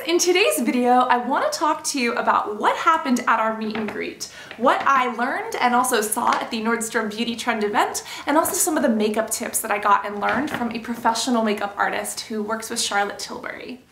in today's video, I want to talk to you about what happened at our meet and greet, what I learned and also saw at the Nordstrom Beauty Trend Event, and also some of the makeup tips that I got and learned from a professional makeup artist who works with Charlotte Tilbury.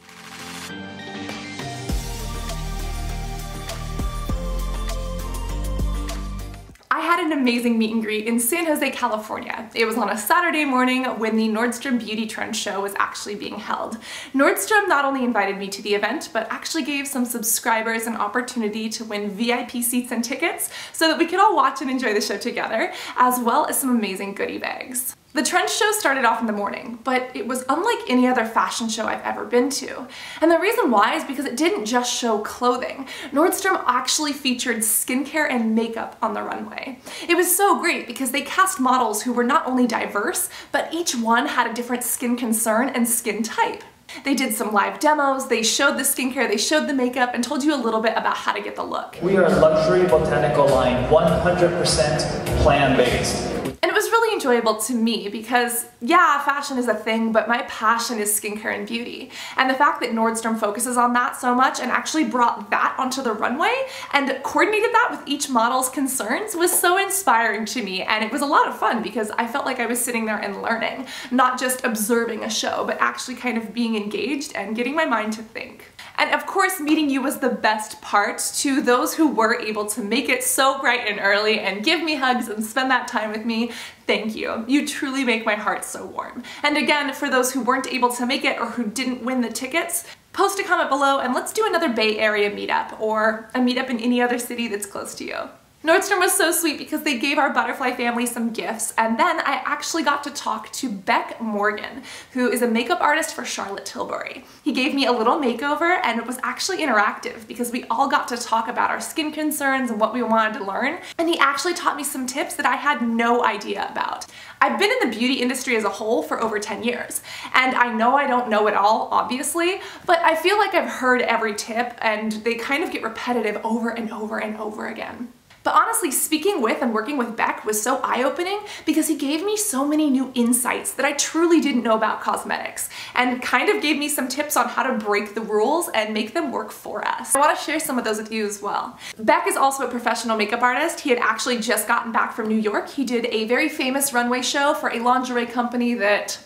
I had an amazing meet and greet in San Jose, California. It was on a Saturday morning when the Nordstrom Beauty Trend show was actually being held. Nordstrom not only invited me to the event, but actually gave some subscribers an opportunity to win VIP seats and tickets so that we could all watch and enjoy the show together, as well as some amazing goodie bags. The trend show started off in the morning, but it was unlike any other fashion show I've ever been to. And the reason why is because it didn't just show clothing. Nordstrom actually featured skincare and makeup on the runway. It was so great because they cast models who were not only diverse, but each one had a different skin concern and skin type. They did some live demos, they showed the skincare, they showed the makeup, and told you a little bit about how to get the look. We are a luxury botanical line, 100% plant-based. And it was really enjoyable to me because, yeah, fashion is a thing, but my passion is skincare and beauty. And the fact that Nordstrom focuses on that so much and actually brought that onto the runway and coordinated that with each model's concerns was so inspiring to me. And it was a lot of fun because I felt like I was sitting there and learning, not just observing a show, but actually kind of being engaged and getting my mind to think. And of course, meeting you was the best part. To those who were able to make it so bright and early and give me hugs and spend that time with me, thank you. You truly make my heart so warm. And again, for those who weren't able to make it or who didn't win the tickets, post a comment below and let's do another Bay Area meetup or a meetup in any other city that's close to you. Nordstrom was so sweet because they gave our butterfly family some gifts, and then I actually got to talk to Beck Morgan, who is a makeup artist for Charlotte Tilbury. He gave me a little makeover and it was actually interactive because we all got to talk about our skin concerns and what we wanted to learn, and he actually taught me some tips that I had no idea about. I've been in the beauty industry as a whole for over 10 years, and I know I don't know it all, obviously, but I feel like I've heard every tip and they kind of get repetitive over and over and over again. But honestly, speaking with and working with Beck was so eye-opening because he gave me so many new insights that I truly didn't know about cosmetics and kind of gave me some tips on how to break the rules and make them work for us. I want to share some of those with you as well. Beck is also a professional makeup artist. He had actually just gotten back from New York. He did a very famous runway show for a lingerie company that,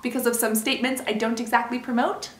because of some statements, I don't exactly promote.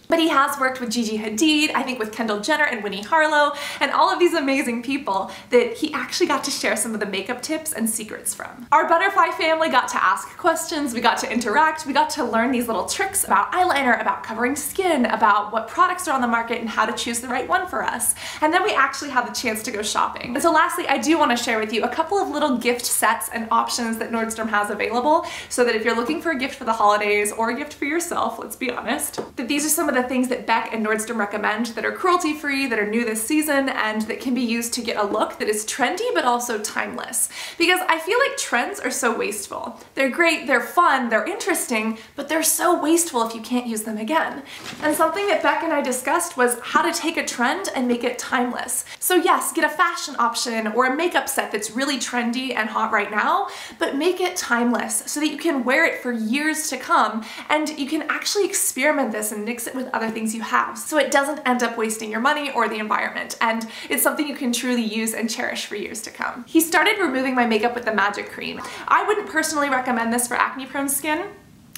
But he has worked with Gigi Hadid, I think with Kendall Jenner and Winnie Harlow, and all of these amazing people that he actually got to share some of the makeup tips and secrets from. Our butterfly family got to ask questions, we got to interact, we got to learn these little tricks about eyeliner, about covering skin, about what products are on the market and how to choose the right one for us. And then we actually had the chance to go shopping. And so lastly, I do want to share with you a couple of little gift sets and options that Nordstrom has available so that if you're looking for a gift for the holidays or a gift for yourself, let's be honest, that these are some of the things that Beck and Nordstrom recommend that are cruelty-free, that are new this season, and that can be used to get a look that is trendy but also timeless. Because I feel like trends are so wasteful. They're great, they're fun, they're interesting, but they're so wasteful if you can't use them again. And something that Beck and I discussed was how to take a trend and make it timeless. So yes, get a fashion option or a makeup set that's really trendy and hot right now, but make it timeless so that you can wear it for years to come and you can actually experiment this and mix it with other things you have, so it doesn't end up wasting your money or the environment, and it's something you can truly use and cherish for years to come. He started removing my makeup with the Magic Cream. I wouldn't personally recommend this for acne-prone skin.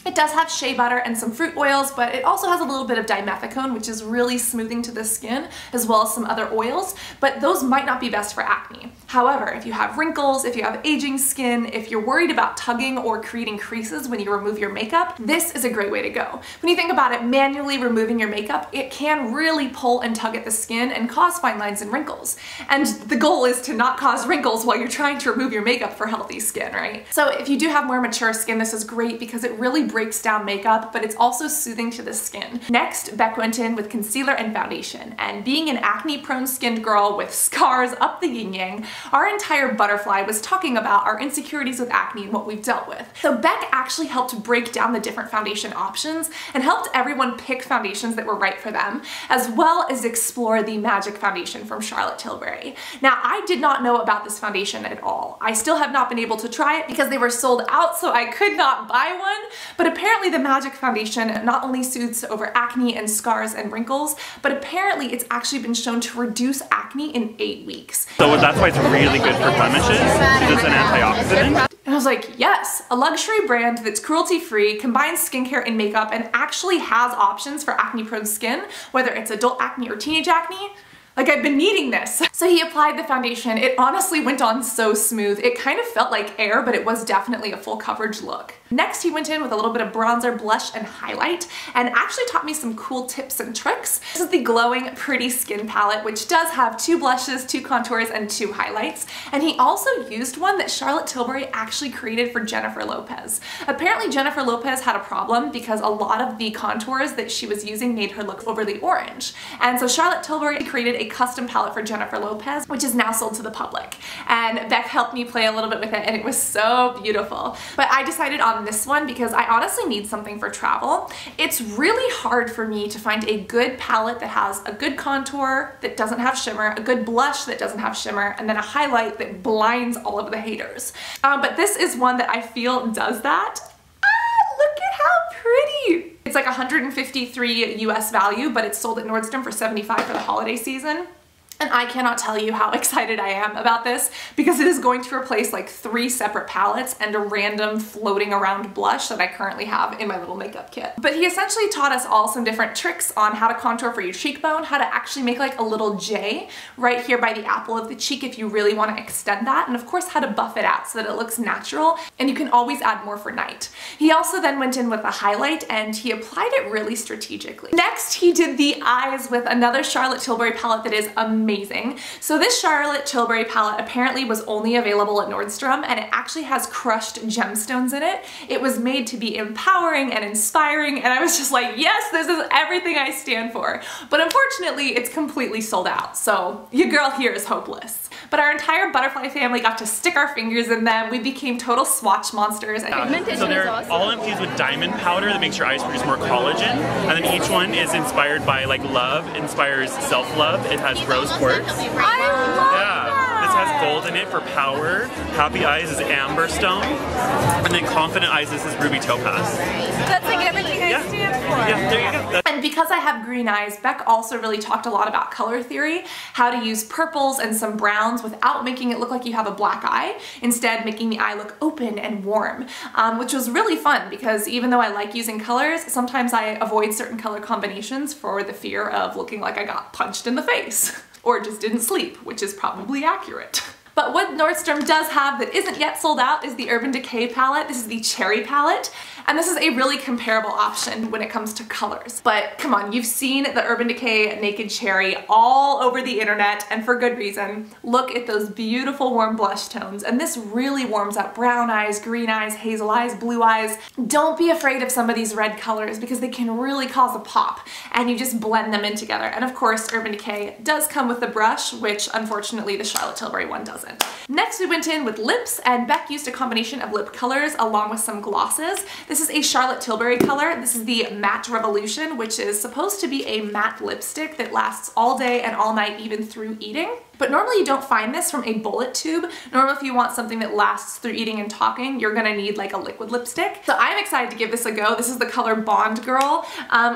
It does have shea butter and some fruit oils, but it also has a little bit of dimethicone, which is really smoothing to the skin, as well as some other oils, but those might not be best for acne. However, if you have wrinkles, if you have aging skin, if you're worried about tugging or creating creases when you remove your makeup, this is a great way to go. When you think about it, manually removing your makeup, it can really pull and tug at the skin and cause fine lines and wrinkles. And the goal is to not cause wrinkles while you're trying to remove your makeup for healthy skin, right? So if you do have more mature skin, this is great because it really breaks down makeup, but it's also soothing to the skin. Next, Beck went in with concealer and foundation, and being an acne-prone skinned girl with scars up the yin-yang, our entire butterfly was talking about our insecurities with acne and what we've dealt with. So Beck actually helped break down the different foundation options and helped everyone pick foundations that were right for them, as well as explore the Magic Foundation from Charlotte Tilbury. Now, I did not know about this foundation at all. I still have not been able to try it because they were sold out, so I could not buy one, But apparently the Magic Foundation not only soothes over acne and scars and wrinkles, but apparently it's actually been shown to reduce acne in 8 weeks. So that's why it's really good for blemishes, because it's an antioxidant. And I was like, yes, a luxury brand that's cruelty-free, combines skincare and makeup, and actually has options for acne-prone skin, whether it's adult acne or teenage acne. Like, I've been needing this. So he applied the foundation. It honestly went on so smooth. It kind of felt like air, but it was definitely a full coverage look. Next, he went in with a little bit of bronzer, blush, and highlight, and actually taught me some cool tips and tricks. This is the Glowing Pretty Skin palette, which does have 2 blushes, 2 contours, and 2 highlights. And he also used one that Charlotte Tilbury actually created for Jennifer Lopez. Apparently Jennifer Lopez had a problem because a lot of the contours that she was using made her look overly orange. And so Charlotte Tilbury created a custom palette for Jennifer Lopez, which is now sold to the public. And Beck helped me play a little bit with it, and it was so beautiful. But I decided on this one because I honestly need something for travel. It's really hard for me to find a good palette that has a good contour that doesn't have shimmer, a good blush that doesn't have shimmer, and then a highlight that blinds all of the haters. But this is one that I feel does that. Look at how pretty! It's like $153 US value, but it's sold at Nordstrom for $75 for the holiday season. And I cannot tell you how excited I am about this because it is going to replace like 3 separate palettes and a random floating around blush that I currently have in my little makeup kit. But he essentially taught us all some different tricks on how to contour for your cheekbone, how to actually make like a little J right here by the apple of the cheek if you really want to extend that, and of course how to buff it out so that it looks natural, and you can always add more for night. He also then went in with a highlight and he applied it really strategically. Next, he did the eyes with another Charlotte Tilbury palette that is amazing. So this Charlotte Tilbury palette apparently was only available at Nordstrom, and it actually has crushed gemstones in it. It was made to be empowering and inspiring, and I was just like, yes, this is everything I stand for. But unfortunately, it's completely sold out, so your girl here is hopeless. But our entire butterfly family got to stick our fingers in them. We became total swatch monsters. So they're all infused with diamond powder that makes your eyes produce more collagen, and then each one is inspired by like love, inspires self-love. It has rose quartz. I love that. This has gold in it for power. Happy eyes is amber stone, and then confident eyes is ruby topaz. That's like everything I stand for. Yeah, there you go. And because I have green eyes, Beck also really talked a lot about color theory, how to use purples and some browns without making it look like you have a black eye, instead making the eye look open and warm, which was really fun because even though I like using colors, sometimes I avoid certain color combinations for the fear of looking like I got punched in the face. Or just didn't sleep, which is probably accurate. But what Nordstrom does have that isn't yet sold out is the Urban Decay palette. This is the Cherry palette, and this is a really comparable option when it comes to colors. But come on, you've seen the Urban Decay Naked Cherry all over the internet, and for good reason. Look at those beautiful warm blush tones, and this really warms up brown eyes, green eyes, hazel eyes, blue eyes. Don't be afraid of some of these red colors because they can really cause a pop, and you just blend them in together. And of course, Urban Decay does come with the brush, which unfortunately the Charlotte Tilbury one doesn't. Next, we went in with lips, and Beck used a combination of lip colors along with some glosses. This is a Charlotte Tilbury color. This is the Matte Revolution, which is supposed to be a matte lipstick that lasts all day and all night, even through eating. But normally you don't find this from a bullet tube. Normally if you want something that lasts through eating and talking, you're gonna need like a liquid lipstick. So I'm excited to give this a go. This is the color Bond Girl,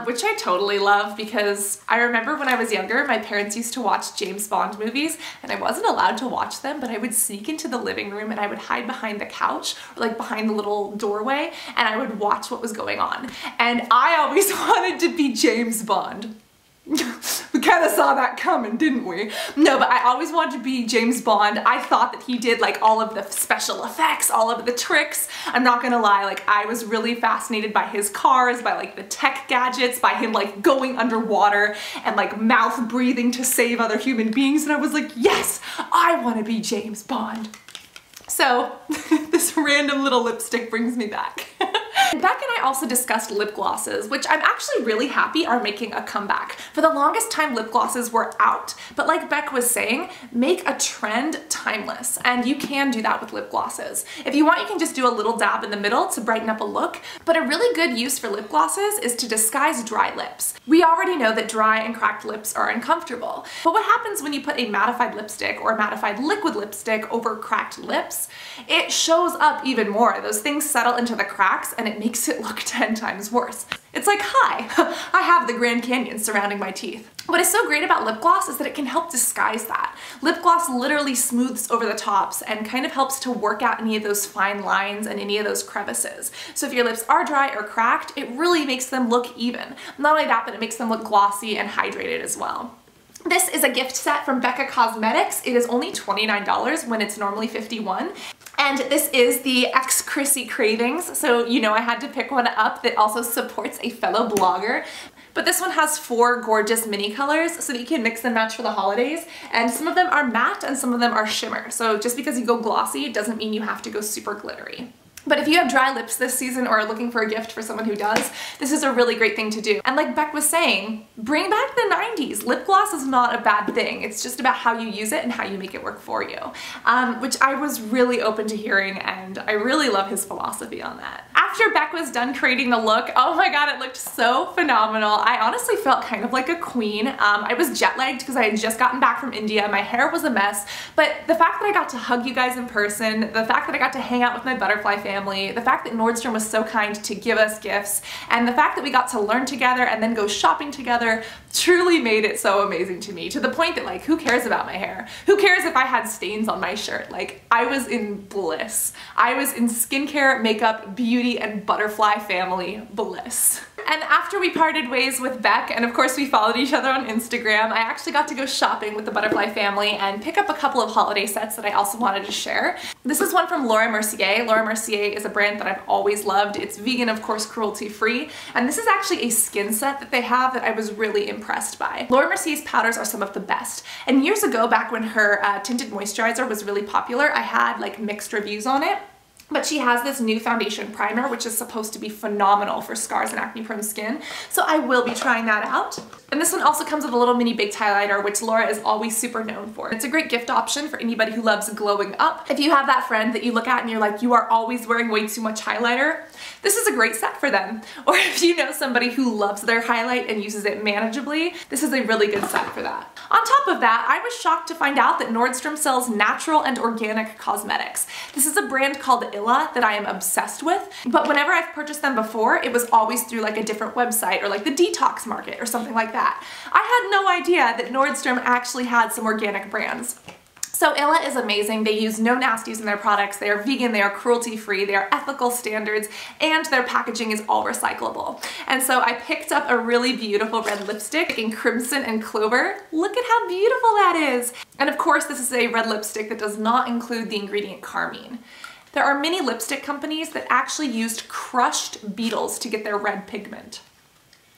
which I totally love because I remember when I was younger, my parents used to watch James Bond movies, and I wasn't allowed to watch them, but I would sneak into the living room and I would hide behind the couch or like behind the little doorway, and I would watch what was going on. And I always wanted to be James Bond. We kind of saw that coming, didn't we? No, but I always wanted to be James Bond. I thought that he did like all of the special effects, all of the tricks. I'm not gonna lie, like I was really fascinated by his cars, by like the tech gadgets, by him like going underwater and like mouth breathing to save other human beings, and I was like, yes, I want to be James Bond. So this random little lipstick brings me back. Beck and I also discussed lip glosses, which I'm actually really happy are making a comeback. For the longest time, lip glosses were out, but like Beck was saying, make a trend timeless, and you can do that with lip glosses. If you want, you can just do a little dab in the middle to brighten up a look, but a really good use for lip glosses is to disguise dry lips. We already know that dry and cracked lips are uncomfortable, but what happens when you put a mattified lipstick or a mattified liquid lipstick over cracked lips? It shows up even more. Those things settle into the cracks and it it makes it look 10 times worse. It's like, hi, I have the Grand Canyon surrounding my teeth. What is so great about lip gloss is that it can help disguise that. Lip gloss literally smooths over the tops and kind of helps to work out any of those fine lines and any of those crevices. So if your lips are dry or cracked, it really makes them look even. Not only that, but it makes them look glossy and hydrated as well. This is a gift set from Becca Cosmetics. It is only $29 when it's normally $51. And this is the X Chrissy Cravings, so you know I had to pick one up that also supports a fellow blogger. But this one has 4 gorgeous mini colors so that you can mix and match for the holidays, and some of them are matte and some of them are shimmer. So just because you go glossy doesn't mean you have to go super glittery. But if you have dry lips this season or are looking for a gift for someone who does, this is a really great thing to do. And like Beck was saying, bring back the 90s. Lip gloss is not a bad thing. It's just about how you use it and how you make it work for you. Which I was really open to hearing, and I really love his philosophy on that. After Beck was done creating the look, oh my god, it looked so phenomenal. I honestly felt kind of like a queen. I was jet lagged because I had just gotten back from India. My hair was a mess, but the fact that I got to hug you guys in person, the fact that I got to hang out with my butterfly family, the fact that Nordstrom was so kind to give us gifts, and the fact that we got to learn together and then go shopping together truly made it so amazing to me, to the point that like, who cares about my hair? Who cares if I had stains on my shirt? Like, I was in bliss. I was in skincare, makeup, beauty, and butterfly family bliss. And after we parted ways with Beck, and of course we followed each other on Instagram, I actually got to go shopping with the butterfly family and pick up a couple of holiday sets that I also wanted to share. This is one from Laura Mercier. Laura Mercier is a brand that I've always loved. It's vegan, of course, cruelty-free, and this is actually a skin set that they have that I was really impressed by. Laura Mercier's powders are some of the best, and years ago, back when her tinted moisturizer was really popular, I had like mixed reviews on it. But she has this new foundation primer, which is supposed to be phenomenal for scars and acne-prone skin, so I will be trying that out. And this one also comes with a little mini baked highlighter, which Laura is always super known for. It's a great gift option for anybody who loves glowing up. If you have that friend that you look at and you're like, you are always wearing way too much highlighter, this is a great set for them. Or if you know somebody who loves their highlight and uses it manageably, this is a really good set for that. On top of that, I was shocked to find out that Nordstrom sells natural and organic cosmetics. This is a brand called Illa that I am obsessed with, but whenever I've purchased them before, it was always through like a different website or like the Detox Market or something like that. I had no idea that Nordstrom actually had some organic brands. So Illa is amazing. They use no nasties in their products. They are vegan, they are cruelty-free, they are ethical standards, and their packaging is all recyclable. And so I picked up a really beautiful red lipstick in Crimson and Clover. Look at how beautiful that is. And of course, this is a red lipstick that does not include the ingredient carmine. There are many lipstick companies that actually used crushed beetles to get their red pigment.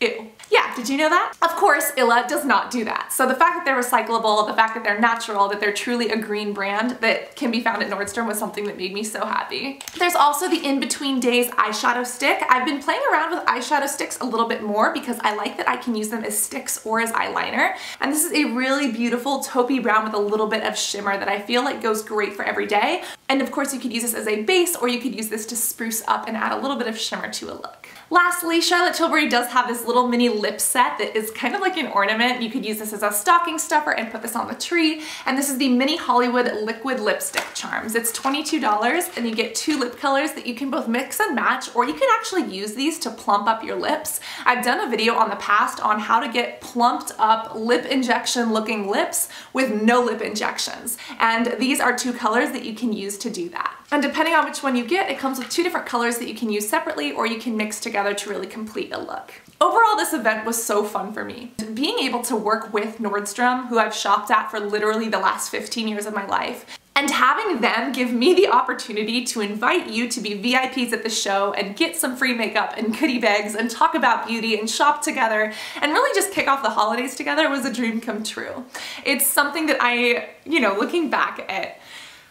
Ew. Yeah, did you know that? Of course, Illa does not do that. So the fact that they're recyclable, the fact that they're natural, that they're truly a green brand that can be found at Nordstrom was something that made me so happy. There's also the In Between Days eyeshadow stick. I've been playing around with eyeshadow sticks a little bit more because I like that I can use them as sticks or as eyeliner. And this is a really beautiful taupey brown with a little bit of shimmer that I feel like goes great for every day. And of course you could use this as a base, or you could use this to spruce up and add a little bit of shimmer to a look. Lastly, Charlotte Tilbury does have this little mini lip set that is kind of like an ornament. You could use this as a stocking stuffer and put this on the tree. And this is the Mini Hollywood Liquid Lipstick Charms. It's $22 and you get 2 lip colors that you can both mix and match, or you can actually use these to plump up your lips. I've done a video on the past on how to get plumped up lip injection looking lips with no lip injections. And these are 2 colors that you can use to do that. And depending on which one you get, it comes with 2 different colors that you can use separately, or you can mix together to really complete a look. Overall, this event was so fun for me. Being able to work with Nordstrom, who I've shopped at for literally the last 15 years of my life, and having them give me the opportunity to invite you to be VIPs at the show and get some free makeup and goodie bags and talk about beauty and shop together and really just kick off the holidays together was a dream come true. It's something that I,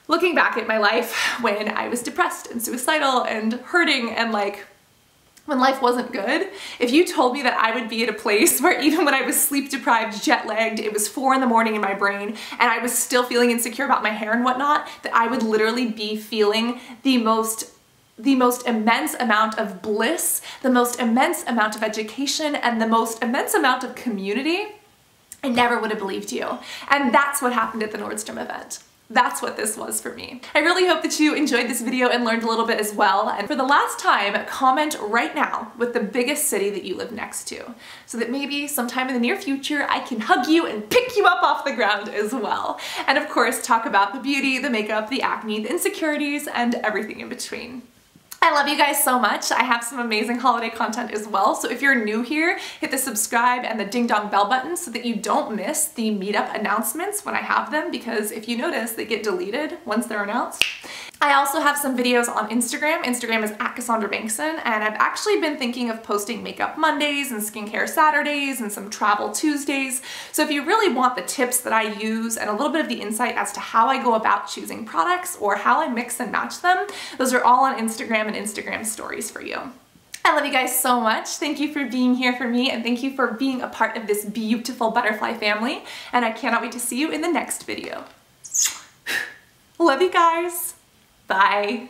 looking back at my life when I was depressed and suicidal and hurting and when life wasn't good, if you told me that I would be at a place where even when I was sleep deprived, jet lagged, it was 4 in the morning in my brain, and I was still feeling insecure about my hair and whatnot, that I would literally be feeling the most immense amount of bliss, the most immense amount of education, and the most immense amount of community, I never would have believed you. And that's what happened at the Nordstrom event. That's what this was for me. I really hope that you enjoyed this video and learned a little bit as well. And for the last time, comment right now with the biggest city that you live next to, so that maybe sometime in the near future I can hug you and pick you up off the ground as well. And of course, talk about the beauty, the makeup, the acne, the insecurities, and everything in between. I love you guys so much. I have some amazing holiday content as well, so if you're new here, hit the subscribe and the ding dong bell button so that you don't miss the meetup announcements when I have them, because if you notice, they get deleted once they're announced. I also have some videos on Instagram. Instagram is @Cassandra Bankson, and I've actually been thinking of posting makeup Mondays and skincare Saturdays and some travel Tuesdays. So if you really want the tips that I use and a little bit of the insight as to how I go about choosing products or how I mix and match them, those are all on Instagram and Instagram stories for you. I love you guys so much. Thank you for being here for me, and thank you for being a part of this beautiful butterfly family, and I cannot wait to see you in the next video. Love you guys. Bye.